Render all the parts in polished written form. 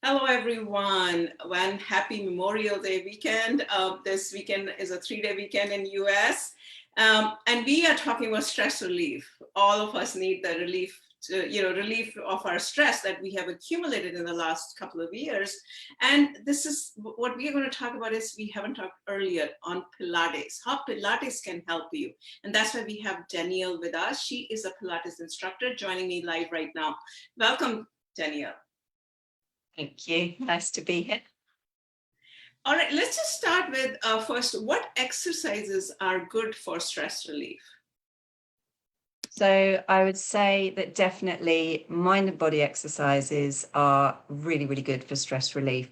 Hello, everyone. One happy Memorial Day weekend. This weekend is a 3-day weekend in US. And we are talking about stress relief. All of us need the relief of our stress that we have accumulated in the last couple of years. And this is what we are going to talk about is we haven't talked earlier on Pilates, how Pilates can help you. And that's why we have Danielle with us. She is a Pilates instructor joining me live right now. Welcome, Danielle. Thank you. Nice to be here. All right, let's just start with first, what exercises are good for stress relief? So I would say that definitely mind and body exercises are really, really good for stress relief.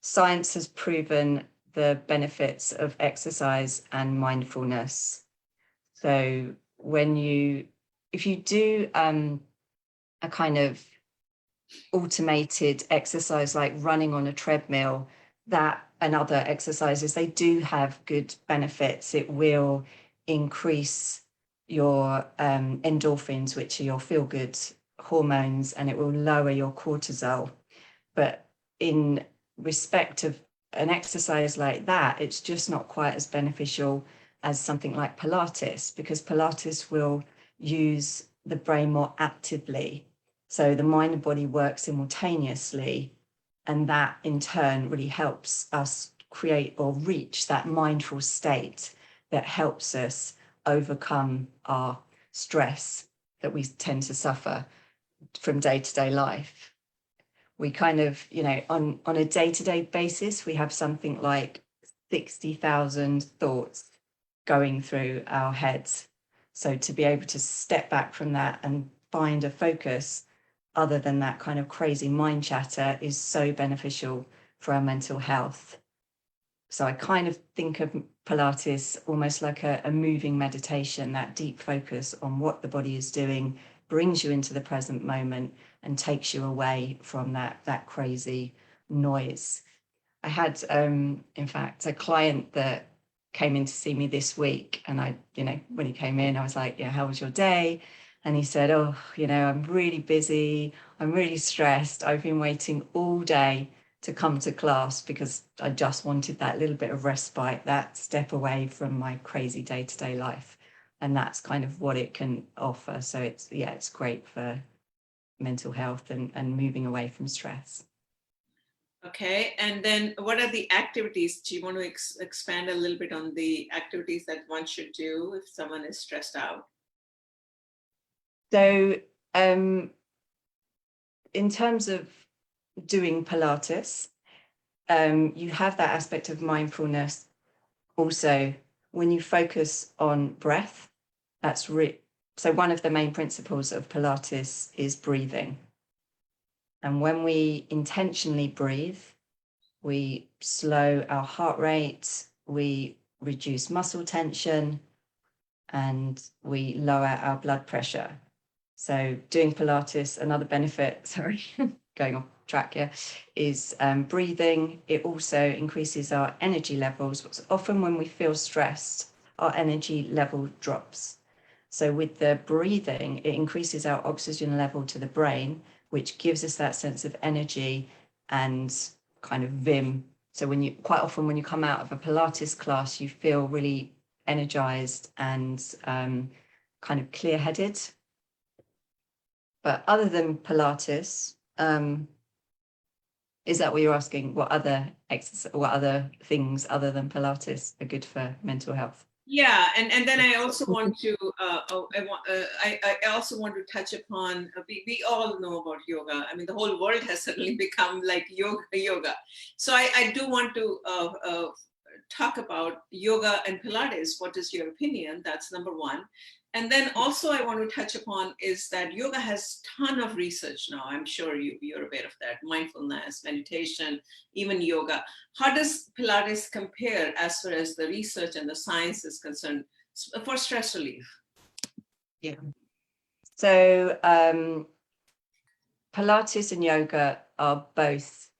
Science has proven the benefits of exercise and mindfulness. So if you do a kind of automated exercise like running on a treadmill, that and other exercises, they do have good benefits. It will increase your endorphins, which are your feel-good hormones, and it will lower your cortisol. But in respect of an exercise like that, it's just not quite as beneficial as something like Pilates, because Pilates will use the brain more actively. So the mind and body work simultaneously, and that in turn really helps us create or reach that mindful state that helps us overcome our stress that we tend to suffer from day-to-day life. We kind of, on a day-to-day basis, we have something like 60,000 thoughts going through our heads. So to be able to step back from that and find a focus other than that kind of crazy mind chatter is so beneficial for our mental health. So I kind of think of Pilates almost like a moving meditation. That deep focus on what the body is doing brings you into the present moment and takes you away from that crazy noise. I had, in fact, a client that came in to see me this week, and when he came in, I was like, yeah, how was your day? And he said, oh, I'm really busy. I'm really stressed. I've been waiting all day to come to class because I just wanted that little bit of respite, that step away from my crazy day-to-day life. And that's kind of what it can offer. So it's great for mental health and moving away from stress. Okay, and then what are the activities? Do you want to expand a little bit on the activities that one should do if someone is stressed out? So in terms of doing Pilates, you have that aspect of mindfulness. Also, when you focus on breath, so one of the main principles of Pilates is breathing. And when we intentionally breathe, we slow our heart rate, we reduce muscle tension, and we lower our blood pressure. So doing Pilates, another benefit, going off track here, is breathing. It also increases our energy levels. Often when we feel stressed, our energy level drops. So with the breathing, it increases our oxygen level to the brain, which gives us that sense of energy and kind of vim. So quite often when you come out of a Pilates class, you feel really energized and kind of clear-headed. But other than Pilates, is that what you're asking? What other things other than Pilates are good for mental health? Yeah, and then I also want to I also want to touch upon we all know about yoga. I mean, the whole world has suddenly become like yoga. So I do want to talk about yoga and Pilates. What is your opinion? That's number one. And then also I want to touch upon is that yoga has a ton of research now. I'm sure you're aware of that. Mindfulness, meditation, even yoga. How does Pilates compare as far as the research and the science is concerned for stress relief? Yeah. So Pilates and yoga are both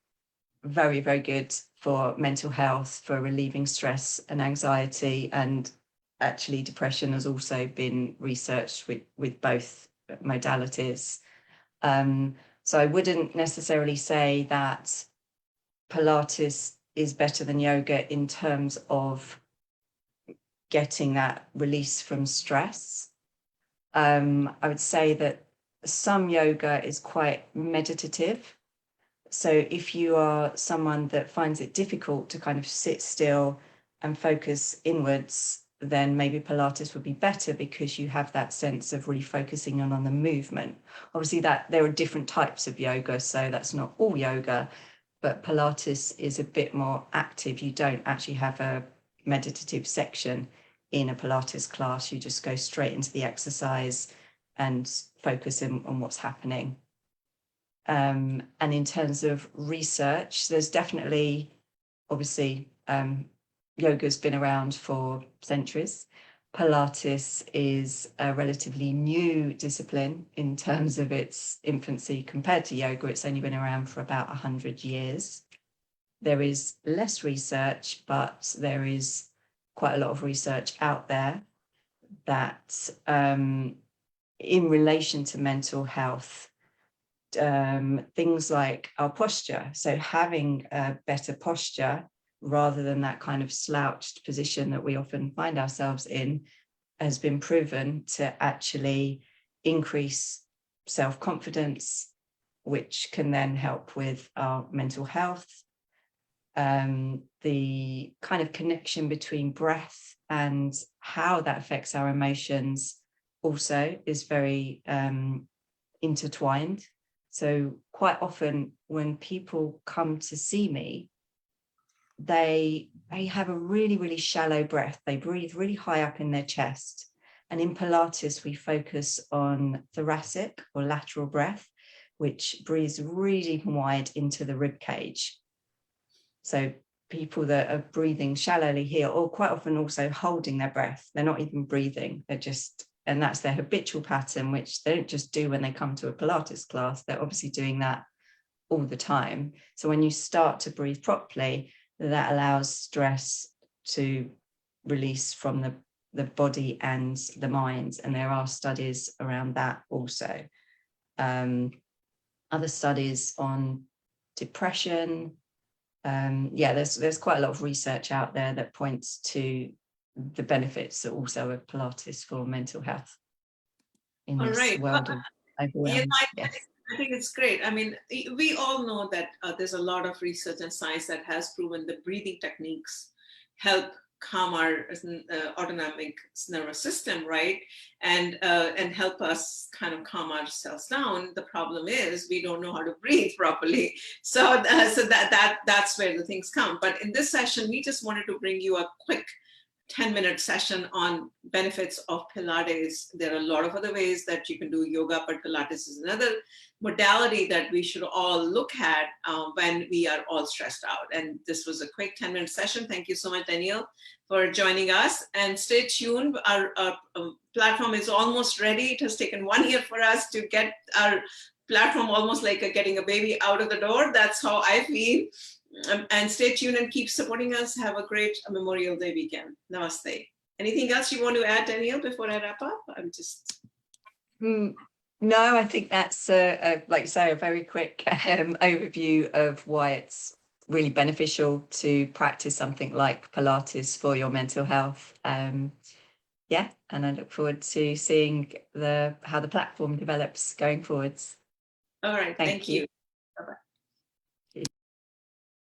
very, very good for mental health, for relieving stress and anxiety, and actually depression has also been researched with both modalities. So I wouldn't necessarily say that Pilates is better than yoga in terms of getting that release from stress. I would say that some yoga is quite meditative. So if you are someone that finds it difficult to kind of sit still and focus inwards, then maybe Pilates would be better because you have that sense of really focusing on the movement. Obviously that there are different types of yoga, so that's not all yoga, but Pilates is a bit more active. You don't actually have a meditative section in a Pilates class. You just go straight into the exercise and focus on what's happening. And in terms of research, there's definitely, obviously, yoga's been around for centuries. Pilates is a relatively new discipline in terms of its infancy compared to yoga. It's only been around for about 100 years. There is less research, but there is quite a lot of research out there that in relation to mental health, things like our posture. So having a better posture rather than that kind of slouched position that we often find ourselves in has been proven to actually increase self-confidence, which can then help with our mental health. The kind of connection between breath and how that affects our emotions also is very intertwined. So quite often when people come to see me, they have a really, really shallow breath. They breathe really high up in their chest. And in Pilates, we focus on thoracic or lateral breath, which breathes really wide into the rib cage. So people that are breathing shallowly here, or quite often also holding their breath, they're not even breathing, they're just, and that's their habitual pattern, which they don't just do when they come to a Pilates class, they're obviously doing that all the time. So when you start to breathe properly, that allows stress to release from the body and the mind. And there are studies around that also. Other studies on depression. Yeah, there's quite a lot of research out there that points to the benefits also of Pilates for mental health in All this right. world of overwhelm. Yes. I think it's great. I mean, we all know that there's a lot of research and science that has proven that breathing techniques help calm our autonomic nervous system, right? And help us kind of calm ourselves down. The problem is we don't know how to breathe properly. So that's where the things come. But in this session, we just wanted to bring you a quick 10-minute session on benefits of Pilates. There are a lot of other ways that you can do yoga, but Pilates is another modality that we should all look at when we are all stressed out. And this was a quick 10-minute session. Thank you so much, Danielle, for joining us. And stay tuned. Our platform is almost ready. It has taken 1 year for us to get our platform almost like getting a baby out of the door. That's how I feel. And stay tuned and keep supporting us. Have a great Memorial Day weekend. Namaste. Anything else you want to add, Danielle, before I wrap up? I'm just... No, I think that's, like you say, a very quick overview of why it's really beneficial to practice something like Pilates for your mental health. Yeah, and I look forward to seeing how the platform develops going forwards. All right. Thank you. Bye-bye.